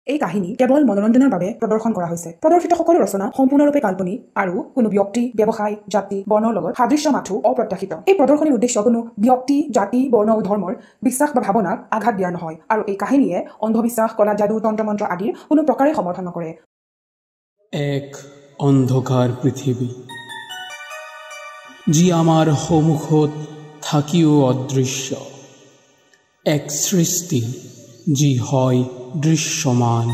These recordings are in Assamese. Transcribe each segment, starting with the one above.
এই কাহিনী কেৱল মনোৰঞ্জনৰ বাবে প্ৰদৰ্শন কৰা হৈছে। প্ৰদৰ্শিত সকলো ৰচনা সম্পূৰ্ণৰূপে কাল্পনিক আৰু কোনো ব্যক্তি, ব্যৱসায়, জাতি, বৰ্ণৰ লগত সাদৃশ্য মাথো অপ্ৰত্যাশিত। এই প্ৰদৰ্শনীৰ উদ্দেশ্য কোনো ব্যক্তি, জাতি, বৰ্ণ ও ধৰ্মৰ বিশ্বাস বা ভাৱনাক আঘাত দিয়া নহয় আৰু এই কাহিনীয়ে অন্ধবিশ্বাস, কলা যাদু, তন্ত্ৰ-মন্ত্ৰ আদিৰ কোনো প্ৰকাৰে সমৰ্থন নকৰে। এক অন্ধকাৰ পৃথিৱী যি আমাৰ সন্মুখত থাকিও অদৃশ্য, এক সৃষ্টি যি হয় দৃশ্যমান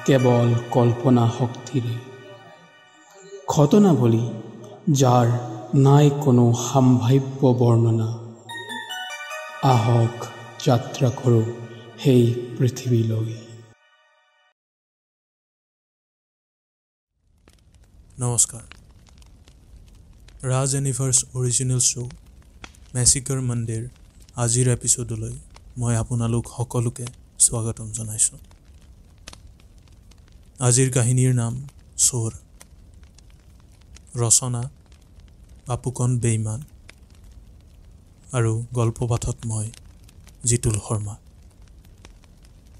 কেৱল কল্পনা শক্তিৰে, ঘটনাৱলী যাৰ নাই কোনো সম্ভাৱ্য বৰ্ণনা। আহক যাত্ৰা কৰোঁ সেই পৃথিৱীলৈ। নমস্কাৰ। ৰাজ এনিভাৰ্ছ অৰিজিনেল শ্ব' মেচিকাৰ মন্দিৰ আজিৰ এপিছ'ডলৈ মই আপোনালোক সকলোকে স্বাগতম জনাইছোঁ। আজিৰ কাহিনীৰ নাম চোৰ। ৰচনা পাপুকণ বেইমান আৰু গল্পপাঠত মই জিতুল শৰ্মা।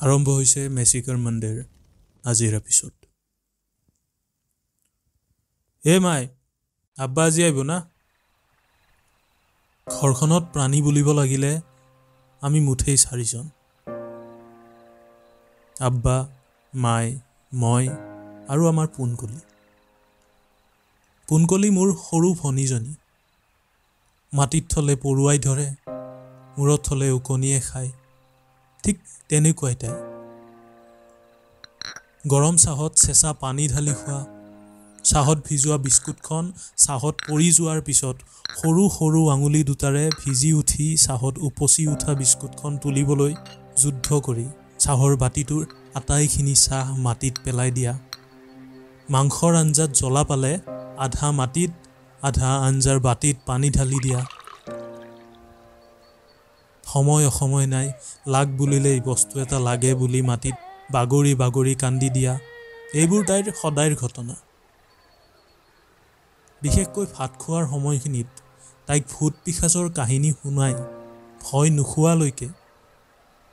আৰম্ভ হৈছে মেচিকাৰ মন্দিৰ আজিৰ এপিছ'ড। মাই, আব্বা আজি আহিব না? ঘৰখনত প্ৰাণী বুলিব লাগিলে আমি মুঠেই 4জন। আব্বা, মাই, মই আৰু আমাৰ পোনকলি। পোনকলি মোৰ সৰু ভনীজনী। মাটিত থলে পৰুৱাই ধৰে, মূৰত থলে ওকণিয়ে খায়, ঠিক তেনেকুৱাই তাই। গৰম চাহত চেঁচা পানী ঢালি খোৱা, চাহত ভিজোৱা বিস্কুটখন চাহত পৰি যোৱাৰ পিছত সৰু সৰু আঙুলি দুটাৰে ভিজি উঠি চাহত উপচি উঠা বিস্কুটখন তুলিবলৈ যুদ্ধ কৰি চাহৰ বাতিটোৰ আটাইখিনি চাহ মাটিত পেলাই দিয়া, মাংসৰ আঞ্জাত জ্বলা পালে আধা মাটিত আধা আঞ্জাৰ বাতিত পানী ঢালি দিয়া, সময় অসময় নাই, লাগ বুলিলেই বস্তু এটা লাগে বুলি মাটিত বাগৰি বাগৰি কান্দি দিয়া, এইবোৰ তাইৰ সদায়ৰ ঘটনা। বিশেষকৈ ভাত খোৱাৰ সময়খিনিত তাইক ভূত পিশাচৰ কাহিনী শুনাই ভয় নোখোৱালৈকে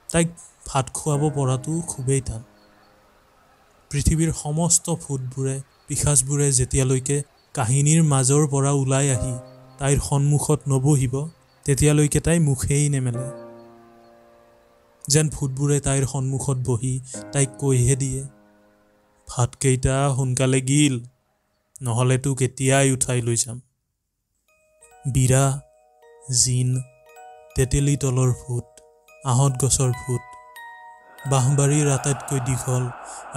তাইক ভাত খুৱাব পৰাটো খুবেই টান। পৃথিৱীৰ সমস্ত ভূতবোৰে, পিশাচবোৰে যেতিয়ালৈকে কাহিনীৰ মাজৰ পৰা ওলাই আহি তাইৰ সন্মুখত নবহিব তেতিয়ালৈকে তাই মুখেই নেমেলে। যেন ভূতবোৰে তাইৰ সন্মুখত বহি তাইক কৈহে দিয়ে, ভাতকেইটা সোনকালে গিল, নহ'লেতো কেতিয়াই উঠাই লৈ যাম। বীৰা, জিন, তেতেলী তলৰ ভূত, আহঁত গছৰ ভূত, বাঁহবাৰীৰ আটাইতকৈ দীঘল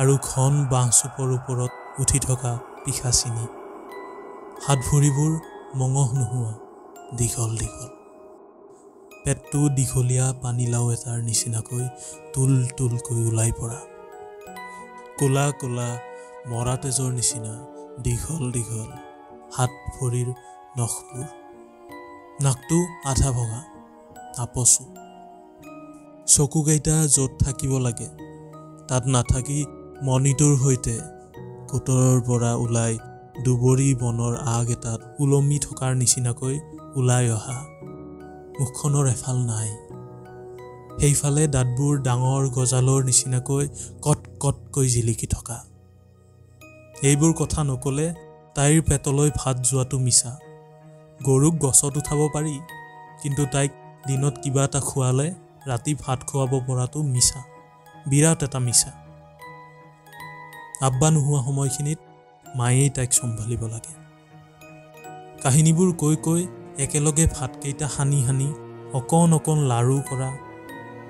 আৰু ঘন বাঁহচুপৰ ওপৰত উঠি থকা পিশাচিনী, হাত ভৰিবোৰ মঙহ নোহোৱা দীঘল দীঘল, পেটটো দীঘলীয়া পানীলাও এটাৰ নিচিনাকৈ তুল তুলকৈ ওলাই পৰা, ক'লা ক'লা মৰা তেজৰ নিচিনা দীঘল দীঘল হাত ভৰিৰ নখবোৰ, নাকটো আধা ভঙা, আপচু, চকুকেইটা য'ত থাকিব লাগে তাত নাথাকি মণিটোৰ সৈতে কোটৰৰ পৰা ওলাই দুবৰি বনৰ আগ এটাত ওলমি থকাৰ নিচিনাকৈ ওলাই অহা, মুখখনৰ এফাল নাই, সেইফালে দাঁতবোৰ ডাঙৰ গজালৰ নিচিনাকৈ কট কটকৈ জিলিকি থকা। এইবোৰ কথা নকলে তাইৰ পেটলৈ ভাত যোৱাটো মিছা। গৰুক গছত উঠাব পাৰি, কিন্তু তাইক দিনত কিবা এটা খোৱালে ৰাতি ভাত খুৱাব পৰাটো মিছা, বিৰাট এটা মিছা। আব্বা নোহোৱা সময়খিনিত মায়েই তাইক চম্ভালিব লাগে। কাহিনীবোৰ কৈ কৈ একেলগে ভাতকেইটা সানি সানি অকণ অকণ লাৰু কৰা,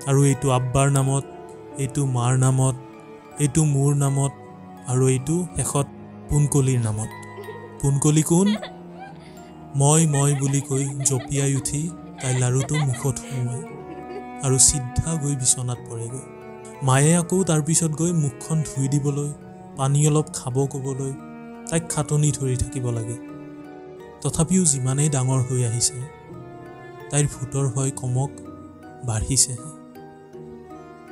আৰু এইটো আব্বাৰ নামত, এইটো মাৰ নামত, এইটো মোৰ নামত, আৰু এইটো শেষত পোনকলিৰ নামত। পোনকলি কোন? মই বুলি কৈ জঁপিয়াই উঠি তাই লাৰুটো মুখত সুমুৱাই আৰু চিধা গৈ বিচনাত পৰেগৈ। মায়ে আকৌ তাৰপিছত গৈ মুখখন ধুই দিবলৈ, পানী অলপ খাব ক'বলৈ তাইক খাটনি ধৰি থাকিব লাগে। তথাপিও যিমানেই ডাঙৰ হৈ আহিছে তাইৰ ভূতৰ ভয় কমক বাঢ়িছেহে।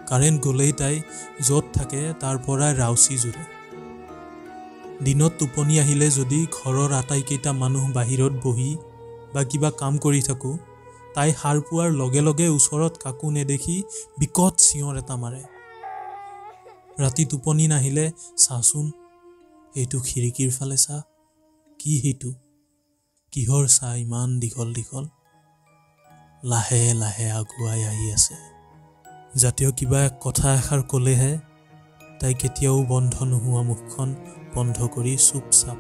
কাৰেণ্ট গ'লেই তাই য'ত থাকে তাৰ পৰাই ৰাউচি জুৰে। দিনত টোপনি আহিলে যদি ঘৰৰ আটাইকেইটা মানুহ বাহিৰত বহি বা কিবা কাম কৰি থাকোঁ, তাই সাৰ পোৱাৰ লগে লগে ওচৰত কাকো নেদেখি বিকট চিঞৰ এটা মাৰে। ৰাতি টোপনি নাহিলে চাচোন, এইটো খিৰিকীৰ ফালে চা, কি সেইটো? কিহৰ চাহ ইমান দীঘল দীঘল? লাহে লাহে আগুৱাই আহি আছে। জাতীয় কিবা এক কথা এষাৰ ক'লেহে তাই কেতিয়াও বন্ধ নোহোৱা মুখখন বন্ধ কৰি চুপচাপ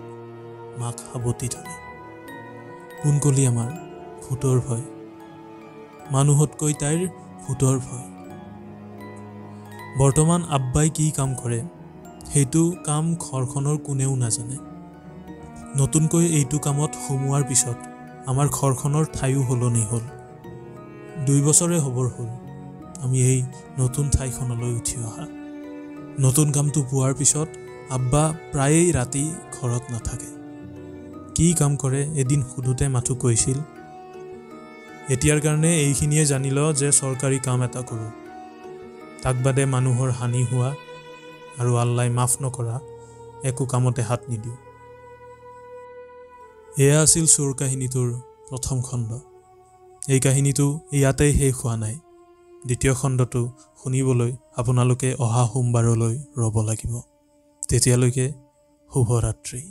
মাক সাৱটি ধৰে। কোন কলি আমাৰ ভূতৰ ভয়, মানুহতকৈ তাইৰ ভূতৰ ভয়। বৰ্তমান আব্বাই কি কাম কৰে সেইটো কাম ঘৰখনৰ কোনেও নাজানে। নতুনকৈ এইটো কামত সোমোৱাৰ পিছত আমাৰ ঘৰখনৰ ঠাইও সলনি হ'ল। 2 বছৰে হ'বৰ হ'ল আমি এই নতুন ঠাইখনলৈ উঠি অহা। নতুন কামটো পোৱাৰ পিছত আব্বা প্ৰায়েই ৰাতি ঘৰত নাথাকে। কি কাম কৰে এদিন সোধোতে মাথো কৈছিল, এতিয়াৰ কাৰণে এইখিনিয়ে জানি ল যে চৰকাৰী কাম এটা কৰোঁ, তাক বাদে মানুহৰ হানি হোৱা আৰু আল্লাই মাফ নকৰা একো কামতে হাত নিদিওঁ। এয়া আছিল চোৰ কাহিনীটোৰ প্ৰথম খণ্ড। এই কাহিনীটো ইয়াতেই শেষ হোৱা নাই। দ্বিতীয় খণ্ডটো শুনিবলৈ আপোনালোকে অহা সোমবাৰলৈ ৰ'ব লাগিব। তেতিয়ালৈকে শুভৰাত্ৰি।